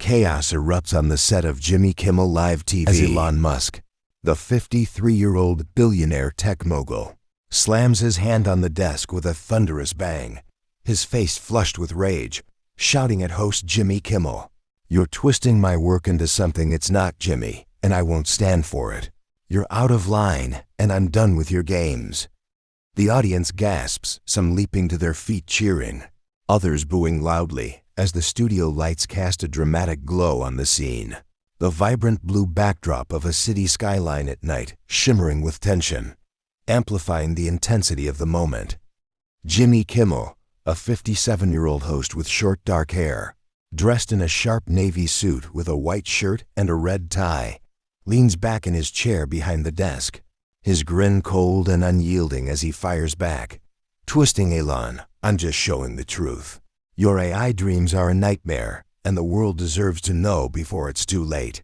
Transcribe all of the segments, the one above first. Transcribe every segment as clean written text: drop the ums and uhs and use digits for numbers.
Chaos erupts on the set of Jimmy Kimmel Live TV as Elon Musk, the 53-year-old billionaire tech mogul, slams his hand on the desk with a thunderous bang, his face flushed with rage, shouting at host Jimmy Kimmel, "You're twisting my work into something it's not, Jimmy, and I won't stand for it. You're out of line, and I'm done with your games." The audience gasps, some leaping to their feet cheering, others booing loudly as the studio lights cast a dramatic glow on the scene. The vibrant blue backdrop of a city skyline at night, shimmering with tension, amplifying the intensity of the moment. Jimmy Kimmel, a 57-year-old host with short dark hair, dressed in a sharp navy suit with a white shirt and a red tie, leans back in his chair behind the desk, his grin cold and unyielding as he fires back. "Twisting, Elon, I'm just showing the truth. Your AI dreams are a nightmare, and the world deserves to know before it's too late."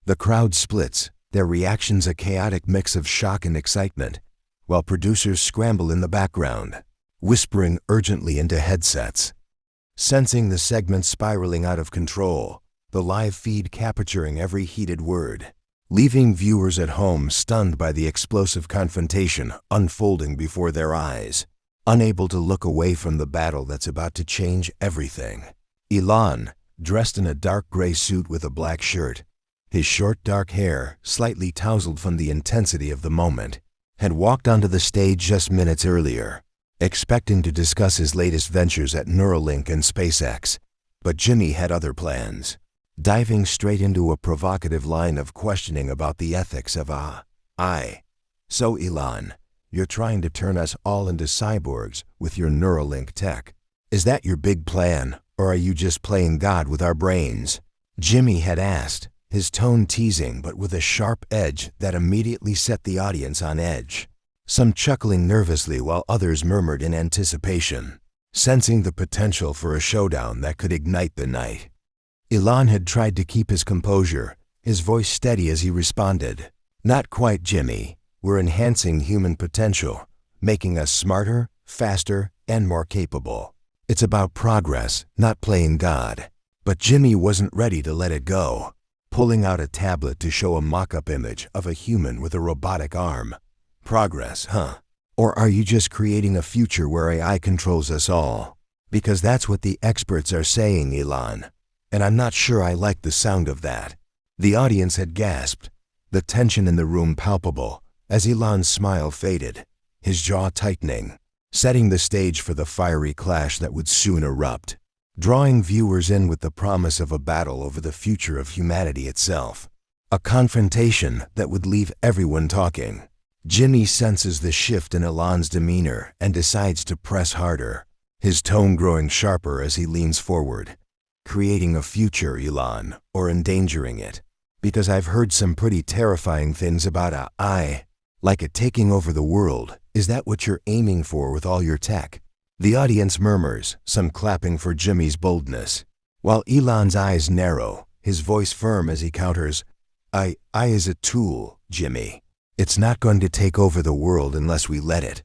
The crowd splits, their reactions a chaotic mix of shock and excitement, while producers scramble in the background, whispering urgently into headsets. Sensing the segment spiraling out of control, the live feed capturing every heated word, leaving viewers at home stunned by the explosive confrontation unfolding before their eyes, unable to look away from the battle that's about to change everything. Elon, dressed in a dark gray suit with a black shirt, his short dark hair slightly tousled from the intensity of the moment, had walked onto the stage just minutes earlier, expecting to discuss his latest ventures at Neuralink and SpaceX. But Jimmy had other plans, diving straight into a provocative line of questioning about the ethics of AI. "So Elon, you're trying to turn us all into cyborgs with your Neuralink tech. Is that your big plan, or are you just playing God with our brains?" Jimmy had asked, his tone teasing but with a sharp edge that immediately set the audience on edge, some chuckling nervously while others murmured in anticipation, sensing the potential for a showdown that could ignite the night. Elon had tried to keep his composure, his voice steady as he responded, "Not quite, Jimmy. We're enhancing human potential, making us smarter, faster, and more capable. It's about progress, not playing God." But Jimmy wasn't ready to let it go, pulling out a tablet to show a mock-up image of a human with a robotic arm. "Progress, huh? Or are you just creating a future where AI controls us all? Because that's what the experts are saying, Elon. And I'm not sure I like the sound of that." The audience had gasped, the tension in the room palpable, as Elon's smile faded, his jaw tightening, setting the stage for the fiery clash that would soon erupt, drawing viewers in with the promise of a battle over the future of humanity itself. A confrontation that would leave everyone talking. Jimmy senses the shift in Elon's demeanor and decides to press harder, his tone growing sharper as he leans forward. "Creating a future, Elon, or endangering it? Because I've heard some pretty terrifying things about AI, like it taking over the world. Is that what you're aiming for with all your tech?" The audience murmurs, some clapping for Jimmy's boldness, while Elon's eyes narrow, his voice firm as he counters, AI is a tool, Jimmy. It's not going to take over the world unless we let it.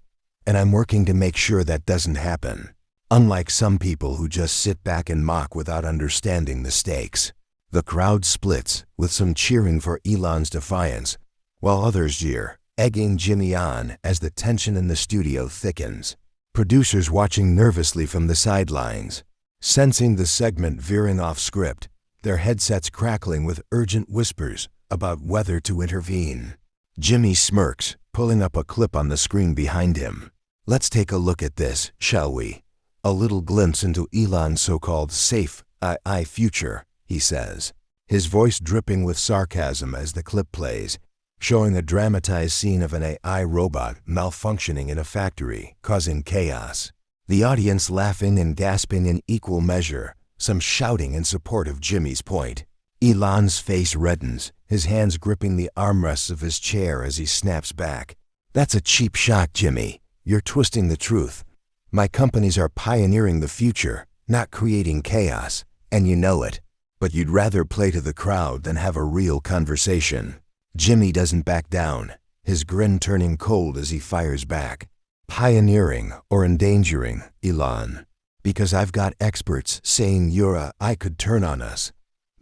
And I'm working to make sure that doesn't happen. Unlike some people who just sit back and mock without understanding the stakes." The crowd splits, with some cheering for Elon's defiance, while others jeer, egging Jimmy on as the tension in the studio thickens. Producers watching nervously from the sidelines, sensing the segment veering off script, their headsets crackling with urgent whispers about whether to intervene. Jimmy smirks, pulling up a clip on the screen behind him. "Let's take a look at this, shall we? A little glimpse into Elon's so-called safe AI future," he says, his voice dripping with sarcasm as the clip plays, showing a dramatized scene of an AI robot malfunctioning in a factory, causing chaos. The audience laughing and gasping in equal measure, some shouting in support of Jimmy's point. Elon's face reddens, his hands gripping the armrests of his chair as he snaps back. "That's a cheap shot, Jimmy. You're twisting the truth. My companies are pioneering the future, not creating chaos, and you know it. But you'd rather play to the crowd than have a real conversation." Jimmy doesn't back down, his grin turning cold as he fires back. "Pioneering or endangering, Elon? Because I've got experts saying your AI could turn on us.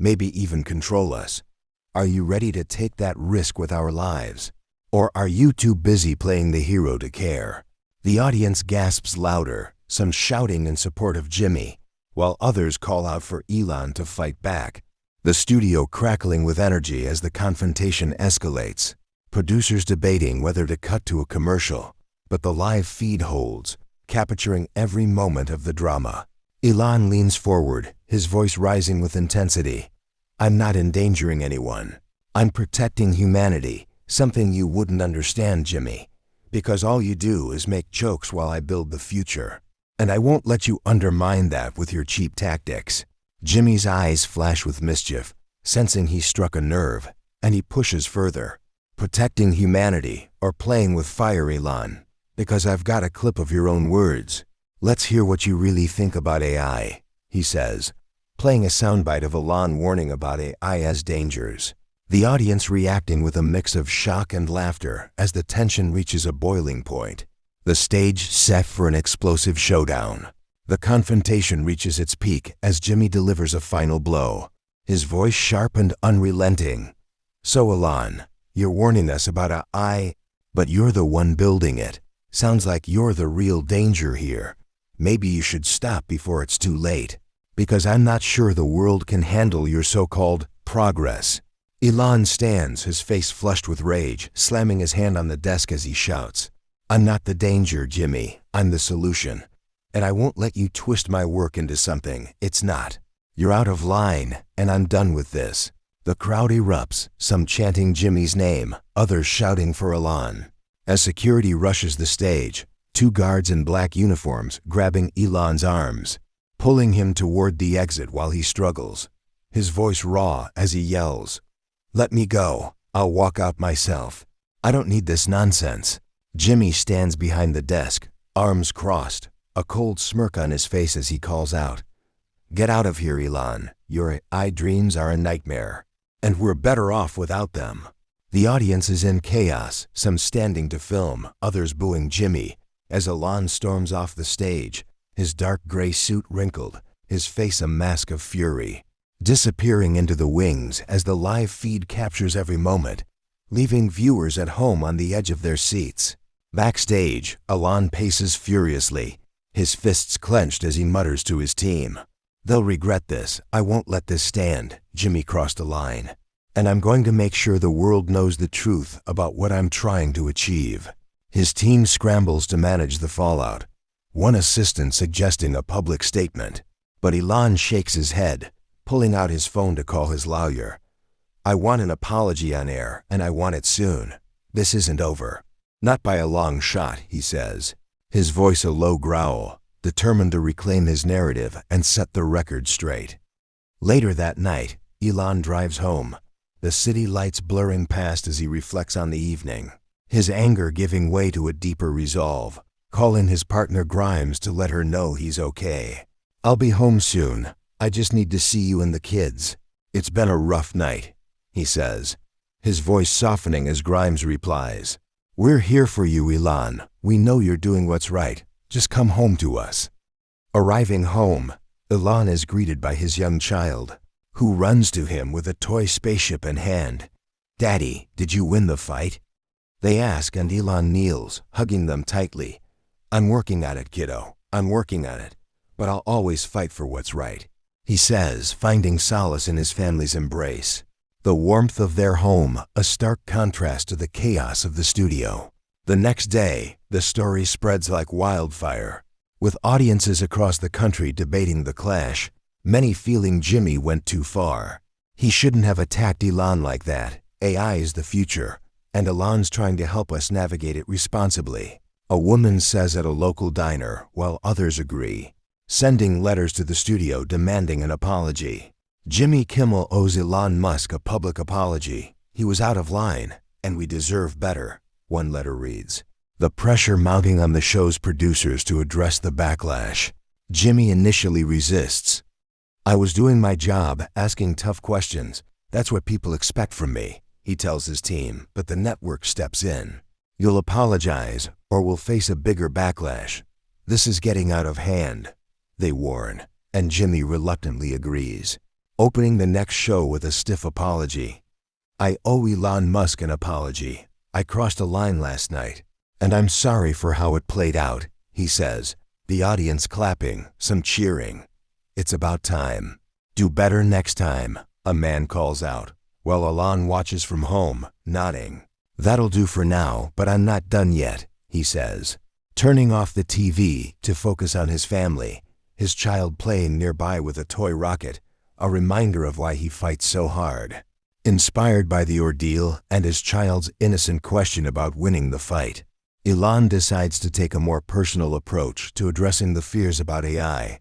maybe even control us. Are you ready to take that risk with our lives? Or are you too busy playing the hero to care? The audience gasps louder, some shouting in support of Jimmy, while others call out for Elon to fight back. The studio crackling with energy as the confrontation escalates. Producers debating whether to cut to a commercial, but the live feed holds, capturing every moment of the drama. Elon leans forward, his voice rising with intensity. I'm not endangering anyone. I'm protecting humanity, something you wouldn't understand, Jimmy, because all you do is make jokes while I build the future. And I won't let you undermine that with your cheap tactics. Jimmy's eyes flash with mischief, sensing he struck a nerve, and he pushes further. Protecting humanity or playing with fire, Elon, because I've got a clip of your own words. Let's hear what you really think about AI, he says, playing a soundbite of Elon warning about AI as dangers. The audience reacting with a mix of shock and laughter as the tension reaches a boiling point. The stage set for an explosive showdown. The confrontation reaches its peak as Jimmy delivers a final blow, his voice sharp and unrelenting. So Elon, you're warning us about AI, but you're the one building it. Sounds like you're the real danger here. Maybe you should stop before it's too late, because I'm not sure the world can handle your so-called progress. Elon stands, his face flushed with rage, slamming his hand on the desk as he shouts, I'm not the danger, Jimmy. I'm the solution. And I won't let you twist my work into something it's not. You're out of line, and I'm done with this. The crowd erupts, some chanting Jimmy's name, others shouting for Elon. As security rushes the stage, two guards in black uniforms grabbing Elon's arms, pulling him toward the exit while he struggles, his voice raw as he yells, Let me go. I'll walk out myself. I don't need this nonsense. Jimmy stands behind the desk, arms crossed, a cold smirk on his face as he calls out, Get out of here, Elon. Your AI dreams are a nightmare, and we're better off without them. The audience is in chaos, some standing to film, others booing Jimmy, as Elon storms off the stage, his dark gray suit wrinkled, his face a mask of fury, disappearing into the wings as the live feed captures every moment, leaving viewers at home on the edge of their seats. Backstage, Elon paces furiously, his fists clenched as he mutters to his team. They'll regret this. I won't let this stand. Jimmy crossed a line. And I'm going to make sure the world knows the truth about what I'm trying to achieve. His team scrambles to manage the fallout, one assistant suggesting a public statement. But Elon shakes his head, pulling out his phone to call his lawyer. I want an apology on air, and I want it soon. This isn't over. Not by a long shot, he says, his voice a low growl, determined to reclaim his narrative and set the record straight. Later that night, Elon drives home, the city lights blurring past as he reflects on the evening, his anger giving way to a deeper resolve, calling his partner Grimes to let her know he's okay. I'll be home soon. I just need to see you and the kids. It's been a rough night, he says, his voice softening as Grimes replies, We're here for you, Elon. We know you're doing what's right. Just come home to us. Arriving home, Elon is greeted by his young child, who runs to him with a toy spaceship in hand. Daddy, did you win the fight? They ask, and Elon kneels, hugging them tightly. I'm working at it, kiddo. I'm working at it. But I'll always fight for what's right, he says, finding solace in his family's embrace. The warmth of their home, a stark contrast to the chaos of the studio. The next day, the story spreads like wildfire, with audiences across the country debating the clash, many feeling Jimmy went too far. He shouldn't have attacked Elon like that. AI is the future, and Elon's trying to help us navigate it responsibly, a woman says at a local diner, while others agree, sending letters to the studio demanding an apology. Jimmy Kimmel owes Elon Musk a public apology. He was out of line, and we deserve better, one letter reads. The pressure mounting on the show's producers to address the backlash. Jimmy initially resists. I was doing my job, asking tough questions. That's what people expect from me, he tells his team, but the network steps in. You'll apologize, or we'll face a bigger backlash. This is getting out of hand, they warn, and Jimmy reluctantly agrees. opening the next show with a stiff apology. "I owe Elon Musk an apology. I crossed a line last night, and I'm sorry for how it played out," he says, the audience clapping, some cheering. "It's about time. Do better next time," a man calls out, while Elon watches from home, nodding. "That'll do for now, but I'm not done yet," he says, turning off the TV to focus on his family, his child playing nearby with a toy rocket, a reminder of why he fights so hard. Inspired by the ordeal and his child's innocent question about winning the fight, Elon decides to take a more personal approach to addressing the fears about AI,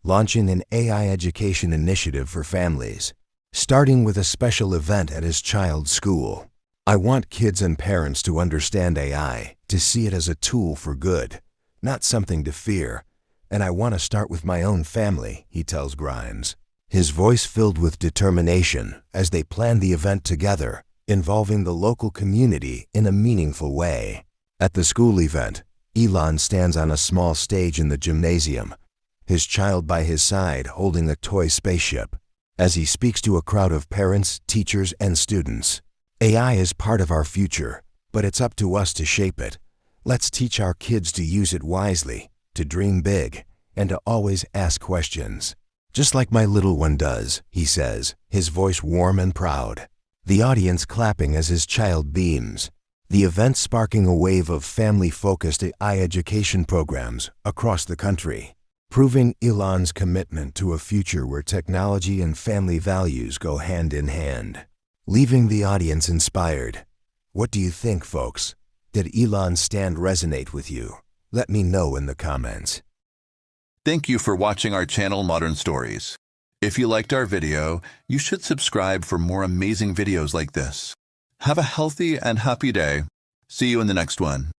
launching an AI education initiative for families, starting with a special event at his child's school. "I want kids and parents to understand AI, to see it as a tool for good, not something to fear, and I want to start with my own family," he tells Grimes, his voice filled with determination as they plan the event together, involving the local community in a meaningful way. At the school event, Elon stands on a small stage in the gymnasium, his child by his side holding a toy spaceship. As he speaks to a crowd of parents, teachers, and students, "AI is part of our future, but it's up to us to shape it. Let's teach our kids to use it wisely, to dream big, and to always ask questions. Just like my little one does," he says, his voice warm and proud. The audience clapping as his child beams. The event sparking a wave of family-focused AI education programs across the country, proving Elon's commitment to a future where technology and family values go hand in hand, leaving the audience inspired. What do you think, folks? Did Elon's stand resonate with you? Let me know in the comments. Thank you for watching our channel Modern Stories. If you liked our video, you should subscribe for more amazing videos like this. Have a healthy and happy day. See you in the next one.